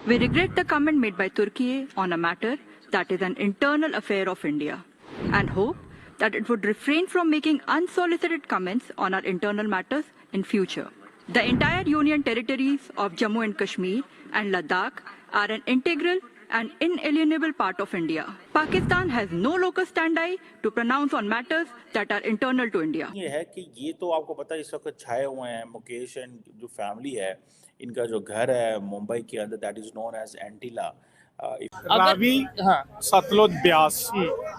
We regret the comment made by Turkey on a matter that is an internal affair of India and hope that it would refrain from making unsolicited comments on our internal matters in future. The entire union territories of Jammu and Kashmir and Ladakh are an integral and inalienable part of India. Pakistan has no locus standi to pronounce on matters that are internal to India. یہ ہے کہ یہ تو آپ کو پتہ ہے اس وقت چھائے ہوئے ہیں مکیش اینڈ جو فیملی ہے ان کا جو گھر ہے ممبئی کے اندر دیٹ از نون ایز اینٹیلا راوی ستلج بیاس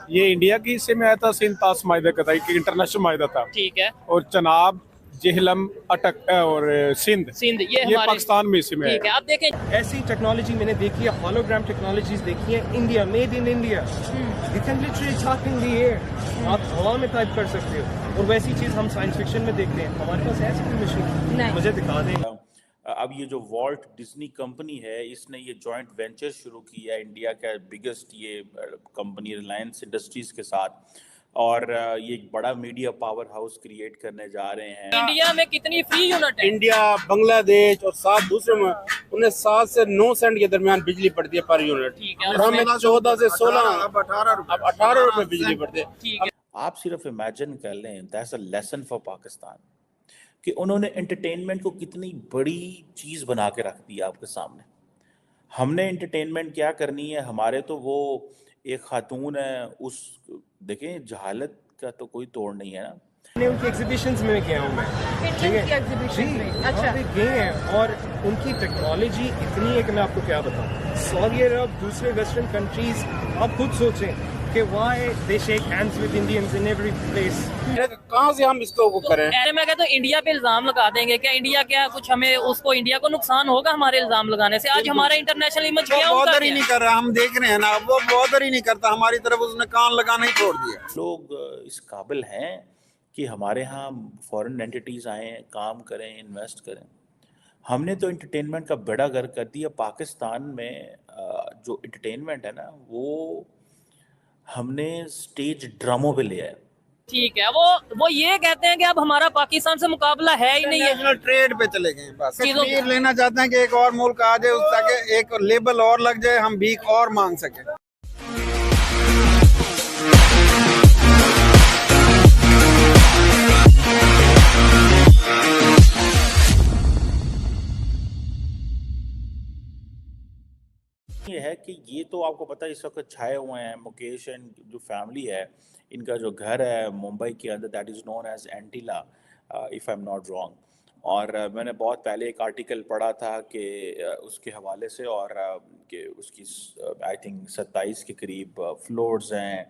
یہ انڈیا کے حصے میں آیا تھا، سندھ طاس معاہدے کا تھا، ایک انٹرنیشنل معاہدہ تھا، ٹھیک ہے، اور چناب جہلم اٹک اور سندھ یہ پاکستان میں حصے میں ٹھیک ہے. آپ دیکھیں ایسی ٹیکنالوجی میں نے دیکھی ہے، ہولوگرام ٹیکنالوجیز دیکھی ہیں India, made in India. You can literally talk in the air, آپ ہوا میں ٹائپ کر سکتے ہو، اور ویسی چیز ہم سائنس فکشن میں دیکھتے ہیں. ہمارے پاس ایسی کوئی مشین مجھے دکھا دیں. اب یہ جو والٹ ڈزنی کمپنی ہے اس نے یہ جوائنٹ وینچر شروع کیا ہے انڈیا کا بگسٹ یہ کمپنی ریلائنس انڈسٹریز کے ساتھ، اور یہ ایک بڑا میڈیا پاور ہاؤس کریٹ کرنے جا رہے ہیں. انڈیا میں کتنی فری یونٹ ہے؟ انڈیا، بنگلہ دیش اور 7 دوسرے میں انہیں 7 سے 9 سینٹ کے درمیان بجلی پڑتی ہے پر یونٹ، اور ہمیں 14 سے 16 اب 18 روپے بجلی پڑتی ہے. آپ صرف امیجن کر لیں، that's a lesson for Pakistan کہ انہوں نے انٹرٹینمنٹ کو کتنی بڑی چیز بنا کے رکھ دیا آپ کے سامنے. ہم نے انٹرٹینمنٹ کیا کرنی ہے، ہمارے تو وہ ایک خاتون ہے، اس دیکھیں جہالت کا تو کوئی توڑ نہیں ہے نا. ان کی ایگزیبیشنز میں گیا ہوں میں، ٹھیک ہے وہاں پہ گئے ہیں، اور ان کی ٹیکنالوجی اتنی ہے کہ میں آپ کو کیا بتاؤں. سعودی عرب، دوسرے ویسٹرن کنٹریز، آپ خود سوچیں کہ why they shake hands with Indians in every place. کہاں سے ہم اس کو کریں؟ میں کہتا ہوں انڈیا پہ الزام لگا دیں گے، کیا انڈیا کیا کچھ ہمیں اس کو انڈیا کو نقصان ہوگا ہمارے الزام لگانے سے؟ آج ہمارا انٹرنیشنل امیج کیا ہوگا؟ بہتر ہی نہیں کر رہا، ہم دیکھ رہے ہیں نا، وہ بہتر ہی نہیں کرتا، ہماری طرف اس نے کان لگانا ہی چھوڑ دیا. لوگ اس قابل ہیں کہ ہمارے ہاں فورن اینٹیز آئیں، کام کریں، انویسٹ کریں. ہم نے تو انٹرٹینمنٹ کا بیڑا غرق کر دیا. پاکستان میں جو انٹرٹینمنٹ ہے نا وہ ہم نے سٹیج ڈراموں پہ لیا ہے. ٹھیک ہے، وہ یہ کہتے ہیں کہ اب ہمارا پاکستان سے مقابلہ ہے ہی نہیں ہے. نیشنل ٹریڈ پہ چلے گئے، بس کشمیر لینا چاہتے ہیں کہ ایک اور ملک آ جائے تاکہ ایک لیبل اور لگ جائے، ہم بھیک اور مانگ سکیں. یہ ہے کہ یہ تو آپ کو پتہ ہے اس وقت چھائے ہوئے ہیں مکیش اینڈ جو فیملی ہے ان کا جو گھر ہے ممبئی کے اندر that is known as Antilia if I am not wrong. اور میں نے بہت پہلے ایک آرٹیکل پڑھا تھا کہ اس کے حوالے سے، اور کہ اس کی آئی تھنک 27 کے قریب فلورز ہیں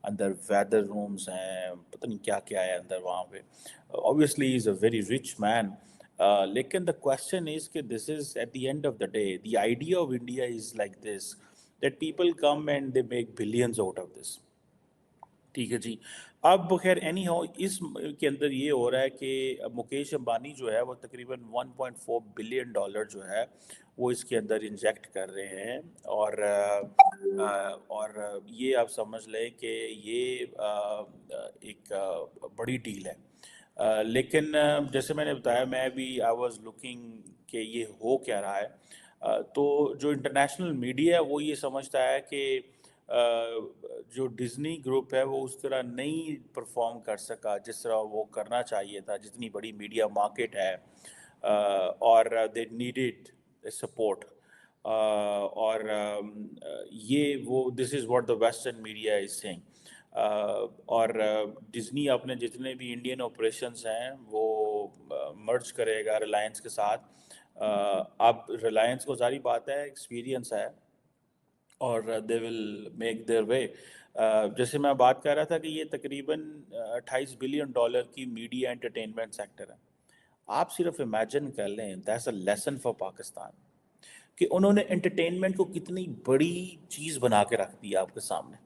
اندر، ویدر رومز ہیں، پتہ نہیں کیا کیا ہے اندر وہاں پہ. obviously he is a very rich man. لیکن the question is کہ this is at the end of the day the idea of India is like this that people come and they make billions out of this. ٹھیک ہے جی. اب خیر any how اس کے اندر یہ ہو رہا ہے کہ مکیش امبانی جو ہے وہ تقریباً 1.4 بلین ڈالر جو ہے وہ اس کے اندر انجیکٹ کر رہے ہیں، اور یہ آپ سمجھ لیں کہ یہ ایک بڑی ڈیل ہے. لیکن جیسے میں نے بتایا، میں بھی آئی واز لوکنگ کہ یہ ہو کیا رہا ہے. تو جو انٹرنیشنل میڈیا ہے وہ یہ سمجھتا ہے کہ جو ڈزنی گروپ ہے وہ اس طرح نہیں پرفارم کر سکا جس طرح وہ کرنا چاہیے تھا، جتنی بڑی میڈیا مارکیٹ ہے، اور دے نیڈیڈ سپورٹ. اور یہ وہ this is what the western media is saying. اور ڈزنی اپنے جتنے بھی انڈین آپریشنز ہیں وہ مرج کرے گا ریلائنس کے ساتھ. اب ریلائنس کو ظاہری بات ہے ایکسپیرینس ہے، اور دے ول میک دیئر وے. جیسے میں بات کر رہا تھا کہ یہ تقریباً 28 بلین ڈالر کی میڈیا انٹرٹینمنٹ سیکٹر ہے. آپ صرف امیجن کر لیں، that's a lesson for Pakistan کہ انہوں نے انٹرٹینمنٹ کو کتنی بڑی چیز بنا کے رکھ دیا آپ کے سامنے.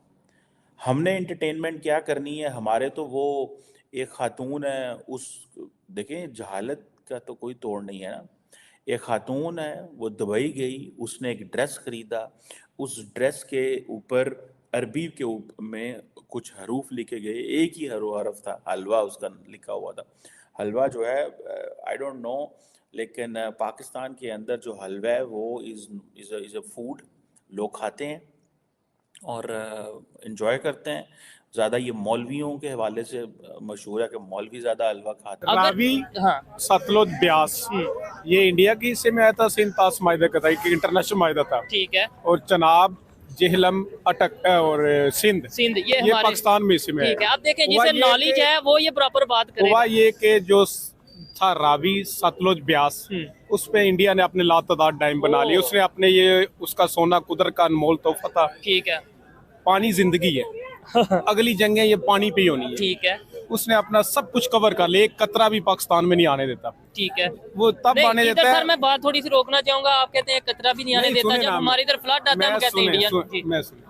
ہم نے انٹرٹینمنٹ کیا کرنی ہے، ہمارے تو وہ ایک خاتون ہے، اس دیکھیں جہالت کا تو کوئی توڑ نہیں ہے نا. ایک خاتون ہے، وہ دبئی گئی، اس نے ایک ڈریس خریدا، اس ڈریس کے اوپر عربی کے میں کچھ حروف لکھے گئے، ایک ہی حرف تھا، حلوہ اس کا لکھا ہوا تھا. حلوہ جو ہے آئی ڈونٹ نو لیکن پاکستان کے اندر جو حلوہ ہے وہ از اے فوڈ، لوگ کھاتے ہیں اور انجوائے کرتے ہیں زیادہ. یہ مولویوں کے حوالے سے مشہور ہے کہ مولوی زیادہ حلوہ کھاتے ہیں. راوی ہاں ستلج بیاس یہ انڈیا کے حصے میں آیا تھا، سندھ طاس معاہدے کا تھا، ایک انٹرنیشنل معاہدہ تھا. ٹھیک ہے. اور چناب، جہلم، اٹک اور سندھ یہ ہمارے پاکستان میں حصے میں ٹھیک ہے. آیا. اب دیکھیں ہوا جسے یہ نالج کہ- ہے وہ یہ پراپر بات کرے. ہوا یہ کہ جو تھا راوی ستلج بیاس، اس پہ انڈیا نے اپنے لاتعداد ڈیم بنا لیے. اس نے اپنے یہ اس کا سونا قدرت کا انمول تحفہ تھا. ٹھیک ہے. پانی زندگی ہے، اگلی جنگیں یہ پانی پہ ہی ہونی ہے. ٹھیک ہے. اس نے اپنا سب کچھ کور کر لیا، ایک قطرہ بھی پاکستان میں نہیں آنے دیتا. ٹھیک ہے. وہ تب نہیں آنے ادھر دیتا سر ہے. میں بات تھوڑی سی روکنا چاہوں گا. آپ کہتے ہیں قطرہ بھی نہیں آنے نہیں، دیتا. سنیں جب نا، ہمارے ادھر فلڈ آتا ہے ہم کہتے ہیں انڈیا. جی میں سنیں،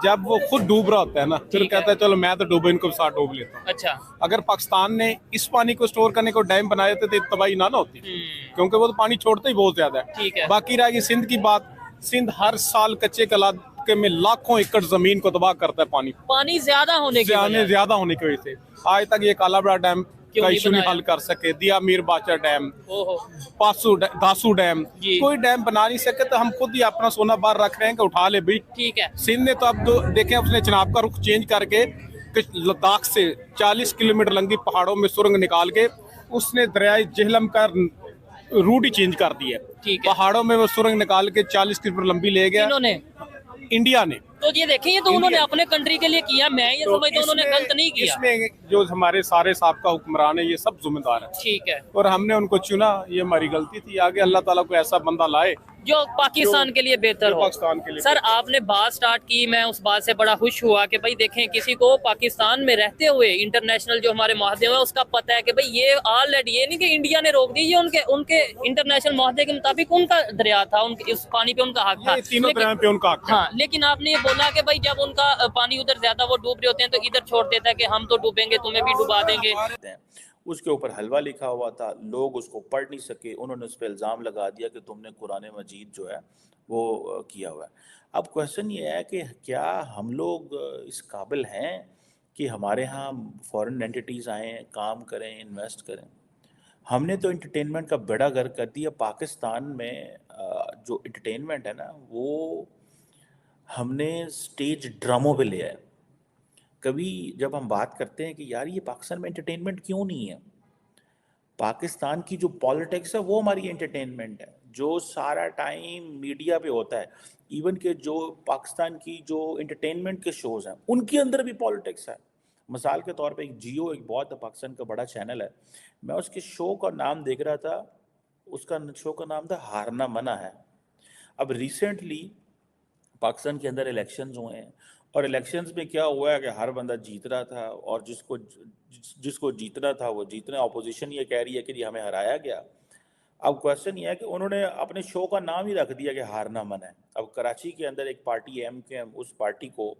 جب وہ خود ڈوب رہا ہوتا ہے نا، پھر ٹھیک ہے. کہتا ہے چلو میں تو ڈوبے، ان کو ساتھ ڈوب لیتا ہوں. اچھا. اگر پاکستان نے اس پانی کو سٹور کرنے کو ڈیم بنائے تھے تو تباہی نہ ہوتی، کیونکہ وہ تو پانی چھوڑتا ہی بہت زیادہ ہے. ٹھیک ہے. باقی رہ گئی سندھ کی بات. سندھ ہر سال کچے کے علاقے میں لاکھوں ایکڑ زمین کو تباہ کرتا ہے پانی زیادہ ہونے کی وجہ سے. زیادہ ہونے کی وجہ سے. آج تک یہ کالا بڑا ڈیم کیوں کا نہیں ایشو نہیں بنایا؟ حل کر سکے. دیا میر باچا ڈیم، اوہو. داسو ڈیم، جی. کوئی ڈیم بنا نہیں سکے. تو ہم خود ہی اپنا سونا باہر رکھ رہے ہیں کہ اٹھا لے بھائی. ٹھیک ہے. سندھ نے تو اب دیکھیں اس نے چناب کا رخ چینج کر کے لداخ سے 40 کلومیٹر لمبی پہاڑوں میں سرنگ نکال کے اس نے دریائے جہلم کا روٹ ہی چینج کر دی ہے. ٹھیک ہے. پہاڑوں میں وہ سرنگ نکال کے 40 کلومیٹر لمبی لے گیا انہوں نے انڈیا نے. تو یہ دیکھیں یہ تو انہوں نے اپنے کنٹری کے لیے کیا. میں یہ سمجھتا ہوں انہوں نے غلط نہیں کیا. اس میں جو ہمارے سارے سابقہ حکمران ہیں یہ سب ذمہ دار ہیں، ٹھیک ہے. اور ہم نے ان کو چنا. یہ ہماری غلطی تھی. آگے اللہ تعالیٰ کو ایسا بندہ لائے جو پاکستان کے لیے بہتر جو ہو. پاکستان کے لیے سر آپ نے بات سٹارٹ کی، میں اس بات سے بڑا خوش ہوا کہ بھائی دیکھیں کسی کو پاکستان میں رہتے ہوئے انٹرنیشنل جو ہمارے معاہدے ہیں اس کا پتہ ہے کہ بھائی یہ آلریڈی، یہ نہیں کہ انڈیا نے روک دی، یہ ان کے انٹرنیشنل معاہدے کے مطابق ان کا دریا تھا، ان کے اس پانی پہ ان کا حق تھا. یہ تینوں دریاؤں پہ ان کا حق ہے. ہاں لیکن آپ نے یہ بولا کہ بھائی جب ان کا پانی ادھر زیادہ وہ ڈوب رہے ہوتے ہیں تو ادھر چھوڑ دیتا ہے کہ ہم تو ڈوبیں گے تمہیں بھی ڈبا دیں گے. اس کے اوپر حلوہ لکھا ہوا تھا، لوگ اس کو پڑھ نہیں سکے. انہوں نے اس پہ الزام لگا دیا کہ تم نے قرآن مجید جو ہے وہ کیا ہوا ہے. اب کویشچن یہ ہے کہ کیا ہم لوگ اس قابل ہیں کہ ہمارے ہاں فورن اینٹیٹیز آئیں، کام کریں، انویسٹ کریں؟ ہم نے تو انٹرٹینمنٹ کا بیڑا گرک کر دیا. پاکستان میں جو انٹرٹینمنٹ ہے نا وہ ہم نے سٹیج ڈراموں پہ لیا ہے. کبھی جب ہم بات کرتے ہیں کہ یار یہ پاکستان میں انٹرٹینمنٹ کیوں نہیں ہے، پاکستان کی جو پالیٹکس ہے وہ ہماری انٹرٹینمنٹ ہے. جو سارا ٹائم میڈیا پہ ہوتا ہے، ایون کہ جو پاکستان کی جو انٹرٹینمنٹ کے شوز ہیں ان کے اندر بھی پالیٹکس ہے. مثال کے طور پہ ایک جیو، ایک بہت پاکستان کا بڑا چینل ہے، میں اس کے شو کا نام دیکھ رہا تھا. اس کا شو کا نام تھا ہارنا منع ہے. اب ریسنٹلی پاکستان کے اندر الیکشنز ہوئے ہیں، اور الیکشنز میں کیا ہوا ہے کہ ہر بندہ جیت رہا تھا، اور جس کو جیتنا تھا وہ جیتنا. اپوزیشن یہ کہہ رہی ہے کہ یہ ہمیں ہرایا گیا. اب کویشچن یہ ہے کہ انہوں نے اپنے شو کا نام ہی رکھ دیا کہ ہارنا منع ہے. اب کراچی کے اندر ایک پارٹی ایم کے اس پارٹی کو